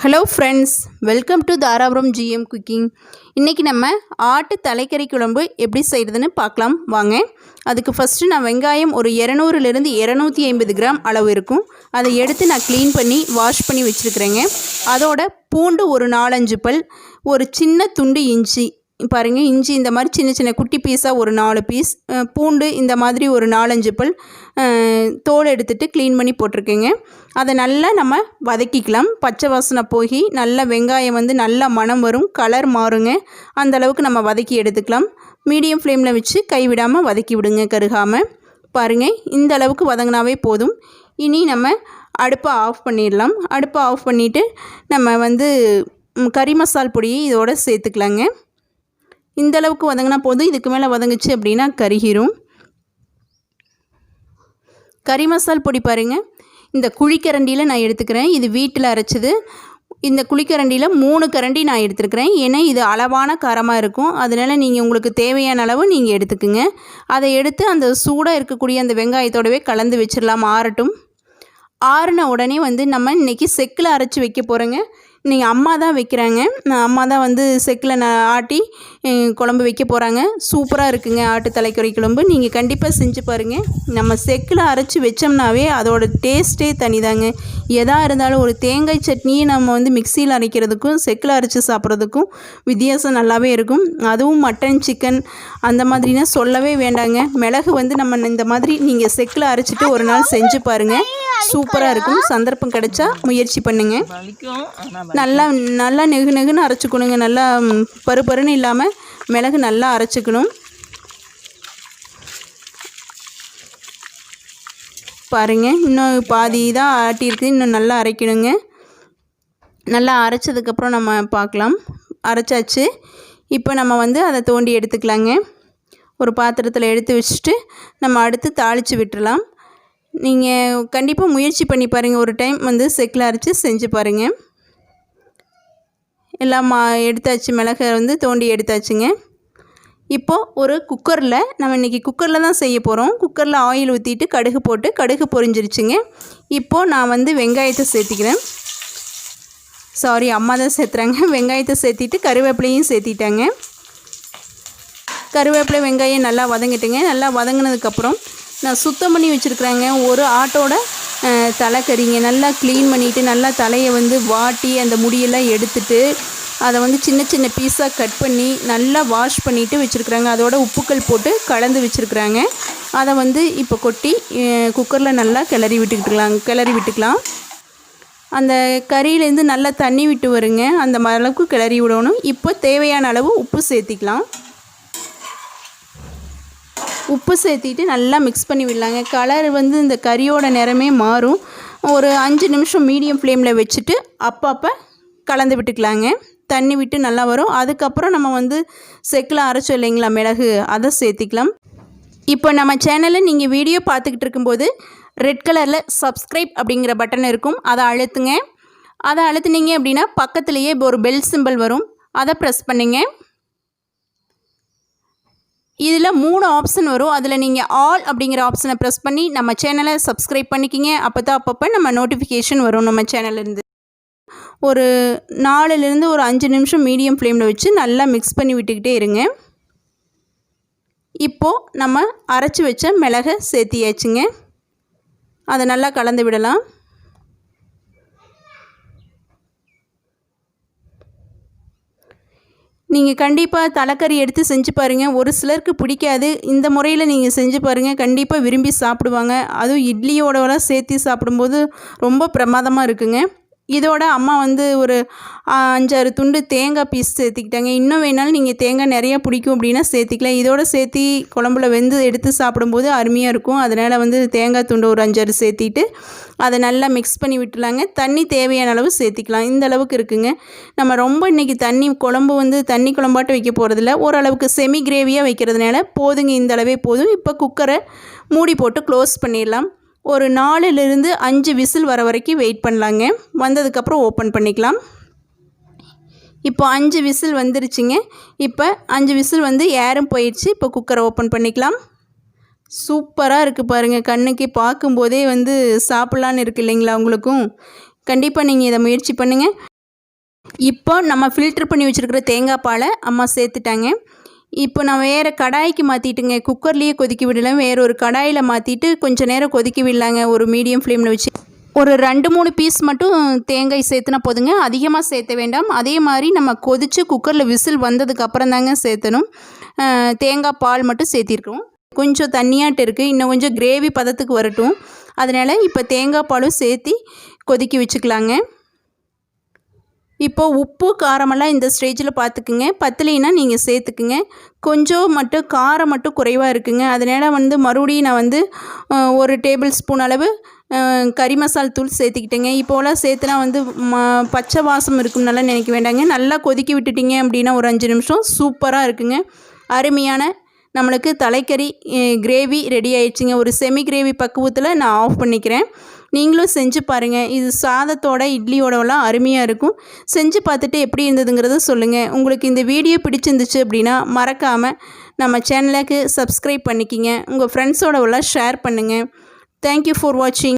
Hello friends, welcome to Dharapuram GM cooking. இன்றைக்கி நம்ம ஆட்டு தலைக்கறி குழம்பு எப்படி செய்கிறதுன்னு பார்க்கலாம் வாங்க. அதுக்கு ஃபஸ்ட்டு நான் வெங்காயம் ஒரு 200லேருந்து 250 கிராம் அளவு இருக்கும். அதை எடுத்து நான் க்ளீன் பண்ணி வாஷ் பண்ணி வச்சுருக்கிறேங்க. அதோட பூண்டு ஒரு 4-5 பல், ஒரு சின்ன துண்டு இஞ்சி பாருங்கள். இஞ்சி இந்த மாதிரி சின்ன சின்ன குட்டி பீஸாக ஒரு 4 பீஸ், பூண்டு இந்த மாதிரி ஒரு 4-5 பல் தோல் எடுத்துகிட்டு க்ளீன் பண்ணி போட்டிருக்கேங்க. அதை நல்லா நம்ம வதக்கிக்கலாம். பச்சை வாசனை போய் நல்லா வெங்காயம் நல்லா மணம் வரும், கலர் மாறுங்க. அந்தளவுக்கு நம்ம வதக்கி எடுத்துக்கலாம். மீடியம் ஃப்ளேமில் வச்சு கைவிடாமல் வதக்கி விடுங்க, கருகாமல். பாருங்கள், இந்த அளவுக்கு வதங்கினாவே போதும். இனி நம்ம அடுப்பை ஆஃப் பண்ணிடலாம். அடுப்பை ஆஃப் பண்ணிவிட்டு நம்ம கறி மசால் பொடியை இதோடு சேர்த்துக்கலாங்க. இந்த அளவுக்கு வதங்கினா போதும். இதுக்கு மேலே வதங்குச்சு அப்படின்னா கருகிரும். கறி மசால் பொடி பாருங்கள், இந்த குழிக்கரண்டியில் நான் எடுத்துக்கிறேன். இது வீட்டில் அரைச்சது. இந்த குழிக்கரண்டியில் 3 கரண்டி நான் எடுத்துருக்கிறேன். ஏன்னா இது அளவான காரமாக இருக்கும். அதனால் நீங்கள் உங்களுக்கு தேவையான அளவு நீங்கள் எடுத்துக்குங்க. அதை எடுத்து அந்த சூடாக இருக்கக்கூடிய அந்த வெங்காயத்தோடவே கலந்து வச்சிடலாம், ஆறட்டும். ஆறின உடனே நம்ம இன்றைக்கி செக்கில் அரைச்சி வைக்க போகிறேங்க. நீங்கள் அம்மா தான் வைக்கிறாங்க. அம்மா தான் செக்கில் ஆட்டி குழம்பு வைக்க போகிறாங்க. சூப்பராக இருக்குங்க ஆட்டு தலைக்கறி குழம்பு. நீங்கள் கண்டிப்பாக செஞ்சு பாருங்கள். நம்ம செக்கில் அரைச்சி வச்சோம்னாவே அதோட டேஸ்ட்டே தனிதாங்க. எதாக இருந்தாலும் ஒரு தேங்காய் சட்னியை நம்ம மிக்சியில் அரைக்கிறதுக்கும் செக்கில் அரைச்சி சாப்பிட்றதுக்கும் வித்தியாசம் நல்லாவே இருக்கும். அதுவும் மட்டன், சிக்கன் அந்த மாதிரினா சொல்லவே வேண்டாங்க. மிளகு நம்ம இந்த மாதிரி நீங்கள் செக்கில் அரைச்சிட்டு ஒரு நாள் செஞ்சு பாருங்கள். சூப்பராக இருக்கும். சந்தர்ப்பம் கிடைச்சா முயற்சி பண்ணுங்க. நல்லா நெகுன்னு அரைச்சிக்கணுங்க. நல்லா பருன்னு இல்லாமல் மிளகு நல்லா அரைச்சிக்கணும். பாருங்கள், இன்னும் பாதி தான் ஆட்டியிருக்கு. இன்னும் நல்லா அரைக்கணுங்க. நல்லா அரைச்சதுக்கப்புறம் நம்ம பார்க்கலாம். அரைச்சாச்சு. இப்போ நம்ம அதை தோண்டி எடுத்துக்கலாங்க. ஒரு பாத்திரத்தில் எடுத்து வச்சுட்டு நம்ம அடுத்து தாளித்து விட்டுடலாம். நீங்கள் கண்டிப்பாக முயற்சி பண்ணி பாருங்கள். ஒரு டைம் செக்கில் அரைச்சி செஞ்சு பாருங்கள். எல்லாம் எடுத்தாச்சு. மிளகை தோண்டி எடுத்தாச்சுங்க. இப்போது ஒரு குக்கரில் நம்ம இன்றைக்கி குக்கரில் தான் செய்ய போகிறோம். குக்கரில் ஆயில் ஊற்றிட்டு கடுகு போட்டு, கடுகு பொரிஞ்சிருச்சுங்க. இப்போது நான் வெங்காயத்தை சேர்த்திக்கிறேன். சாரி, அம்மா தான் சேர்த்துறாங்க. வெங்காயத்தை சேர்த்திட்டு கருவேப்பிலையும் சேர்த்திட்டாங்க. கருவேப்பிலை வெங்காயம் நல்லா வதங்கிட்டுங்க. நல்லா வதங்கினதுக்கப்புறம் நான் சுத்தம் பண்ணி வச்சுருக்குறேங்க ஒரு ஆட்டோட தலைக்கறிங்க. நல்லா க்ளீன் பண்ணிவிட்டு நல்லா தலையை வாட்டி அந்த முடியெல்லாம் எடுத்துட்டு அதை சின்ன சின்ன பீஸாக கட் பண்ணி நல்லா வாஷ் பண்ணிவிட்டு வச்சுருக்குறாங்க. அதோட உப்புக்கள் போட்டு கலந்து வச்சுருக்குறாங்க. அதை இப்போ கொட்டி குக்கரில் நல்லா கிளறி விட்டுக்கலாம். அந்த கறியிலேருந்து நல்லா தண்ணி விட்டு வருங்க. அந்த அளவுக்கு கிளறி விடணும். இப்போ தேவையான அளவு உப்பு சேர்த்திக்கலாம். உப்பு சேர்த்திட்டு நல்லா மிக்ஸ் பண்ணி விடலாங்க. கலர் இந்த கறியோட நிறமே மாறும். ஒரு 5 நிமிஷம் மீடியம் ஃப்ளேமில் வச்சுட்டு அப்பப்போ கலந்து விட்டுக்கலாங்க. தண்ணி விட்டு நல்லா வரும். அதுக்கப்புறம் நம்ம செக்கில் அரைச்சோம் இல்லைங்களா மிளகு, அதை சேர்த்திக்கலாம். இப்போ நம்ம சேனலில் நீங்கள் வீடியோ பார்த்துக்கிட்டு இருக்கும்போது ரெட் கலரில் சப்ஸ்கிரைப் அப்படிங்கிற பட்டன் இருக்கும். அதை அழுத்துங்க. அதை அழுத்துனீங்க அப்படின்னா பக்கத்துலேயே ஒரு பெல் சிம்பிள் வரும். அதை ப்ரெஸ் பண்ணிங்க. இதில் 3 ஆப்ஷன் வரும். அதில் நீங்கள் ஆல் அப்படிங்கிற ஆப்ஷனை ப்ரெஸ் பண்ணி நம்ம சேனலை சப்ஸ்கிரைப் பண்ணிக்கிங்க. அப்பப்போ நம்ம நோட்டிஃபிகேஷன் வரும் நம்ம சேனல்லேருந்து. ஒரு 4லேருந்து ஒரு 5 நிமிஷம் மீடியம் ஃப்ளேமில் வச்சு நல்லா மிக்ஸ் பண்ணி விட்டுக்கிட்டே இருங்க. இப்போது நம்ம அரைச்சி வச்ச மிளகை சேர்த்தியாச்சுங்க. அதை நல்லா கலந்து விடலாம். நீங்கள் கண்டிப்பாக தலைக்கறி எடுத்து செஞ்சு பாருங்கள். ஒரு சிலருக்கு பிடிக்காது. இந்த முறையில் நீங்கள் செஞ்சு பாருங்கள். கண்டிப்பாக விரும்பி சாப்பிடுவாங்க. அதுவும் இட்லியோடலாம் சேர்த்து சாப்பிடும்போது ரொம்ப பிரமாதமாக இருக்குங்க. இதோட அம்மா ஒரு 5-6 துண்டு தேங்காய் பீஸ் சேர்த்திக்கிட்டாங்க. இன்னும் வேணாலும் நீங்கள் தேங்காய் நிறையா பிடிக்கும் அப்படின்னா சேர்த்திக்கலாம். இதோட சேர்த்தி குழம்புல எடுத்து சாப்பிடும்போது அருமையாக இருக்கும். அதனால் தேங்காய் துண்டு ஒரு 5-6 சேர்த்திட்டு அதை நல்லா மிக்ஸ் பண்ணி விட்டுலாங்க. தண்ணி தேவையான அளவு சேர்த்திக்கலாம். இந்த அளவுக்கு இருக்குங்க. நம்ம ரொம்ப இன்றைக்கி குழம்பு தண்ணி குழம்பாட்டு வைக்க போகிறதில்ல. ஓரளவுக்கு செமி கிரேவியாக வைக்கிறதுனால போதுங்க. இந்த அளவே போதும். இப்போ குக்கரை மூடி போட்டு க்ளோஸ் பண்ணிடலாம். ஒரு 4லேருந்து 5 விசில் வர வரைக்கும் வெயிட் பண்ணலாங்க. வந்ததுக்கப்புறம் ஓப்பன் பண்ணிக்கலாம். இப்போ 5 விசில் வந்துருச்சுங்க. இப்போ 5 விசில் ஏரும் போயிடுச்சு. இப்போ குக்கரை ஓப்பன் பண்ணிக்கலாம். சூப்பராக இருக்குது பாருங்கள். கண்ணுக்கு பார்க்கும்போதே சாப்பிட்லான்னு இருக்குது இல்லைங்களா? உங்களுக்கும் கண்டிப்பாக நீங்கள் இதை முயற்சி பண்ணுங்கள். இப்போ நம்ம ஃபில்டர் பண்ணி வச்சுருக்கிற தேங்காய் பாலை அம்மா சேர்த்துட்டாங்க. இப்போ நான் வேறு கடாய்க்கு மாற்றிட்டுங்க. குக்கர்லேயே கொதிக்க விடலாம், வேறு ஒரு கடாயில் மாற்றிட்டு கொஞ்சம் நேரம் கொதிக்க விடலாங்க. ஒரு மீடியம் ஃப்ளேமில் வச்சு ஒரு 2-3 பீஸ் மட்டும் தேங்காய் சேர்த்துனா போதுங்க, அதிகமாக சேர்த்த வேண்டாம். அதே மாதிரி நம்ம கொதித்து குக்கரில் விசில் வந்ததுக்கு அப்புறம் தாங்க சேர்த்தணும். தேங்காய் பால் மட்டும் சேர்த்திருக்கோம். கொஞ்சம் தண்ணியாட்டு இருக்குது, இன்னும் கொஞ்சம் கிரேவி பதத்துக்கு வரட்டும். அதனால் இப்போ தேங்காய் பாலும் சேர்த்து கொதிக்க வச்சுக்கலாங்க. இப்போது உப்பு காரமெல்லாம் இந்த ஸ்டேஜில் பார்த்துக்குங்க. பத்தலைன்னா நீங்கள் சேர்த்துக்குங்க. கொஞ்சம் மட்டும் காரம் மட்டும் குறைவாக இருக்குங்க. அதனால் மறுபடியும் நான் ஒரு டேபிள் ஸ்பூன் அளவு கறி மசால் தூள் சேர்த்துக்கிட்டேங்க. இப்போலாம் சேர்த்துனா பச்சை வாசம் இருக்கும்னால நினைக்க வேண்டாங்க. நல்லா கொதிக்க விட்டுட்டிங்க அப்படின்னா ஒரு 5 நிமிஷம் சூப்பராக இருக்குங்க. அருமையான நம்மளுக்கு தலைக்கறி கிரேவி ரெடி ஆயிடுச்சுங்க. ஒரு செமி கிரேவி பக்குவத்தில் நான் ஆஃப் பண்ணிக்கிறேன். நீங்களும் செஞ்சு பாருங்கள். இது சாதத்தோட இட்லியோடலாம் அருமையாக இருக்கும். செஞ்சு பார்த்துட்டு எப்படி இருந்ததுங்கிறத சொல்லுங்கள். உங்களுக்கு இந்த வீடியோ பிடிச்சிருந்துச்சு அப்படின்னா மறக்காமல் நம்ம சேனலுக்கு சப்ஸ்கிரைப் பண்ணிக்கிங்க. உங்கள் ஃப்ரெண்ட்ஸோடலாம் ஷேர் பண்ணுங்கள். தேங்க்யூ ஃபார் வாட்சிங்.